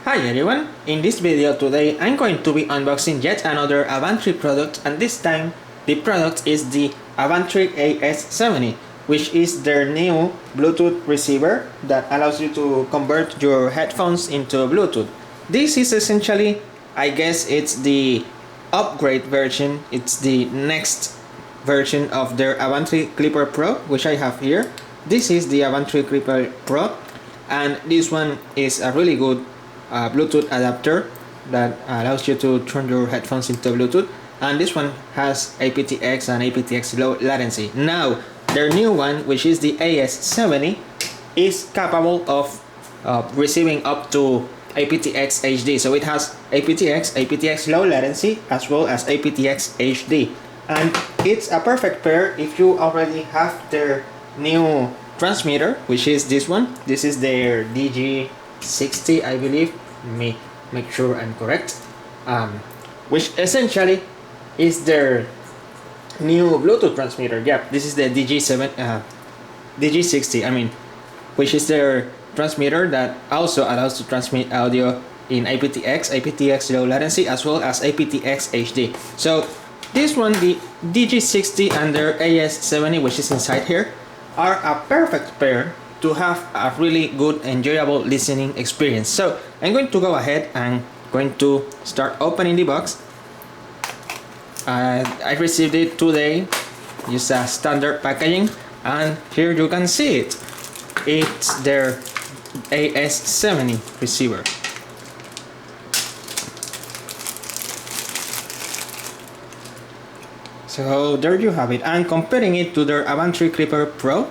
Hi everyone, in this video today I'm going to be unboxing yet another Avantree product, and this time the product is the Avantree AS70, which is their new Bluetooth receiver that allows you to convert your headphones into Bluetooth. This is essentially, I guess it's the upgrade version, it's the next version of their Avantree Clipper Pro, which I have here. This is the Avantree Clipper Pro, and this one is a really good Bluetooth adapter that allows you to turn your headphones into Bluetooth, and this one has aptx and aptx low latency. Now their new one, which is the AS70, is capable of receiving up to aptx-hd, so it has aptx low latency as well as aptx-hd, and it's a perfect pair if you already have their new transmitter, which is this one. This is their DG60, I believe. Let me make sure I'm correct. Which essentially is their new Bluetooth transmitter. Yeah, this is the DG60. I mean, which is their transmitter that also allows to transmit audio in aptx low latency as well as aptx-hd. So this one, the DG60 and their AS70, which is inside here, are a perfect pair to have a really good, enjoyable listening experience. So I'm going to go ahead and going to start opening the box. I received it today, just a standard packaging, and here you can see it. It's their AS70 receiver. So there you have it, and comparing it to their Avantree Clipper Pro,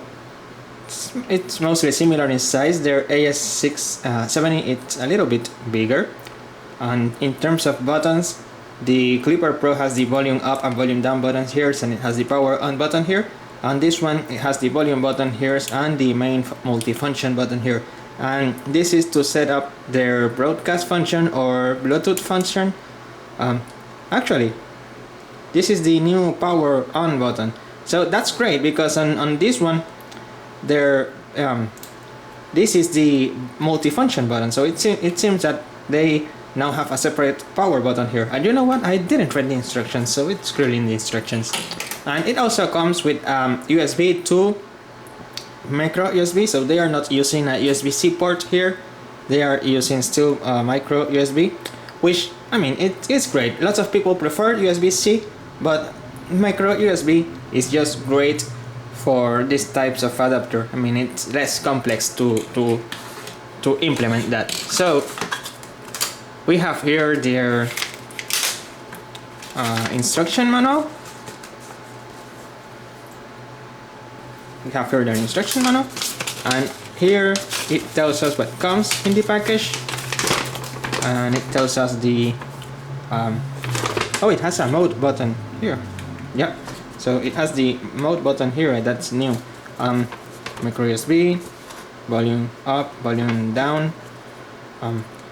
it's mostly similar in size. Their AS70 it's a little bit bigger, and in terms of buttons, the Clipper Pro has the volume up and volume down buttons here, and it has the power on button here, and this one it has the volume button here and the main multifunction button here, and this is to set up their broadcast function or Bluetooth function. Actually, this is the new power on button, so that's great because on this one this is the multifunction button, so it seems that they now have a separate power button here. And you know what, I didn't read the instructions, so it's clearly in the instructions. And it also comes with USB to micro USB, so they are not using a USB-C port here, they are using still micro USB, which, I mean, it is great. Lots of people prefer USB-C, but micro USB is just great for these types of adapter. I mean, it's less complex to implement that. So we have here their instruction manual. We have here their instruction manual, and here it tells us what comes in the package, and it tells us the oh, it has a mode button here. Yep. So it has the mode button here, that's new. Micro USB, volume up, volume down,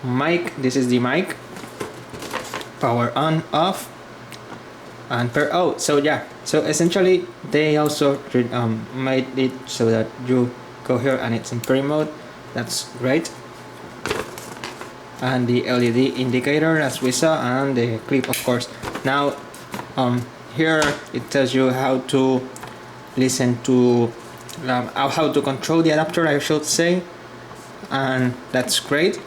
mic, this is the mic, power on, off, and per out. So yeah, so essentially they also made it so that you go here and it's in pairing mode. That's great. And the LED indicator as we saw, and the clip, of course. Now here it tells you how to listen to how to control the adapter, I should say, and that's great.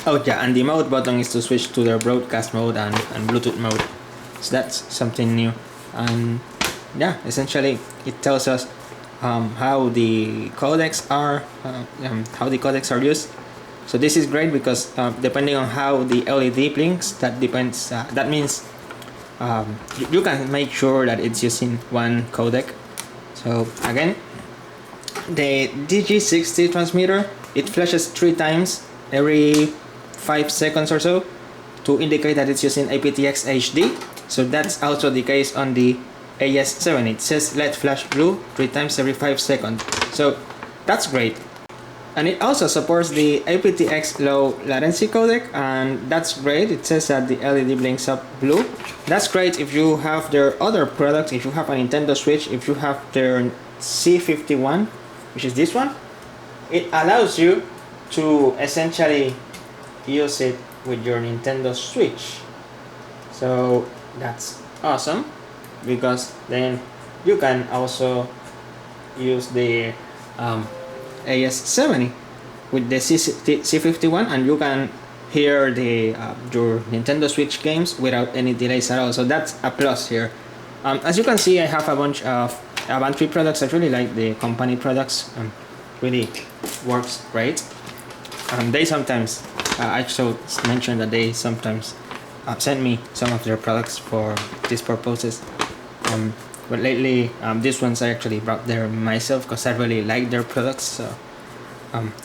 Oh yeah, and the mode button is to switch to their broadcast mode and Bluetooth mode, so that's something new. And yeah, essentially it tells us how the codecs are used. So this is great because depending on how the LED blinks, that depends. That means you can make sure that it's using one codec. So again, the DG60 transmitter, it flashes 3 times every 5 seconds or so to indicate that it's using aptx-hd. So that's also the case on the AS70. It says LED flash blue 3 times every 5 seconds. So that's great. And it also supports the aptx low latency codec, and that's great. It says that the LED blinks up blue. That's great if you have their other products, if you have a Nintendo Switch, if you have their C51, which is this one. It allows you to essentially use it with your Nintendo Switch. So that's awesome, because then you can also use the AS70 with the C51, and you can hear the your Nintendo Switch games without any delays at all. So that's a plus here. As you can see, I have a bunch of Avantree products. I really like the company products. Really works great. They sometimes I should mention that they sometimes send me some of their products for these purposes. But lately, these ones I actually brought there myself because I really like their products. So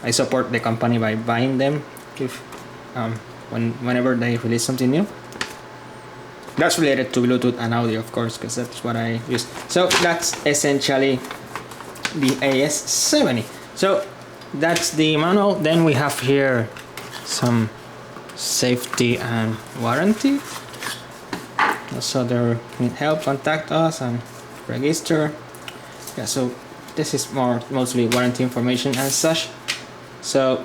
I support the company by buying them whenever they release something new. That's related to Bluetooth and audio, of course, because that's what I use. So that's essentially the AS70. So that's the manual. Then we have here some safety and warranty. So they need help, contact us and register. Yeah, so this is mostly warranty information and such. So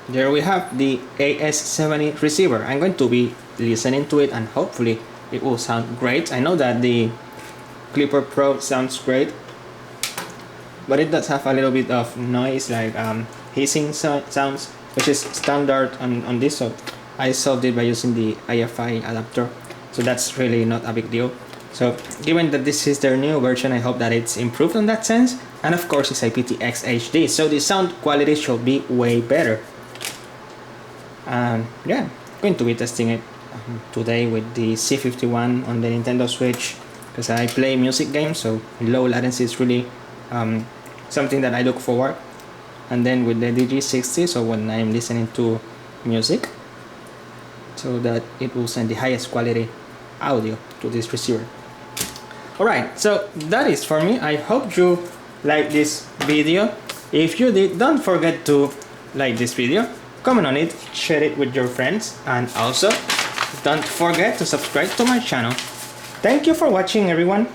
there we have the AS70 receiver. I'm going to be listening to it and hopefully it will sound great. I know that the Clipper Pro sounds great, but it does have a little bit of noise, like hissing sounds, which is standard on this. So I solved it by using the IFI adapter. So that's really not a big deal. So given that this is their new version, I hope that it's improved on that sense. And of course it's aptx-hd, so the sound quality should be way better. And yeah, I'm going to be testing it today with the C51 on the Nintendo Switch, because I play music games, so low latency is really something that I look forward. And then with the DG60, so when I'm listening to music, so that it will send the highest quality audio to this receiver. Alright, so that is for me. I hope you like this video. If you did, don't forget to like this video, comment on it, share it with your friends, and also don't forget to subscribe to my channel. Thank you for watching, everyone.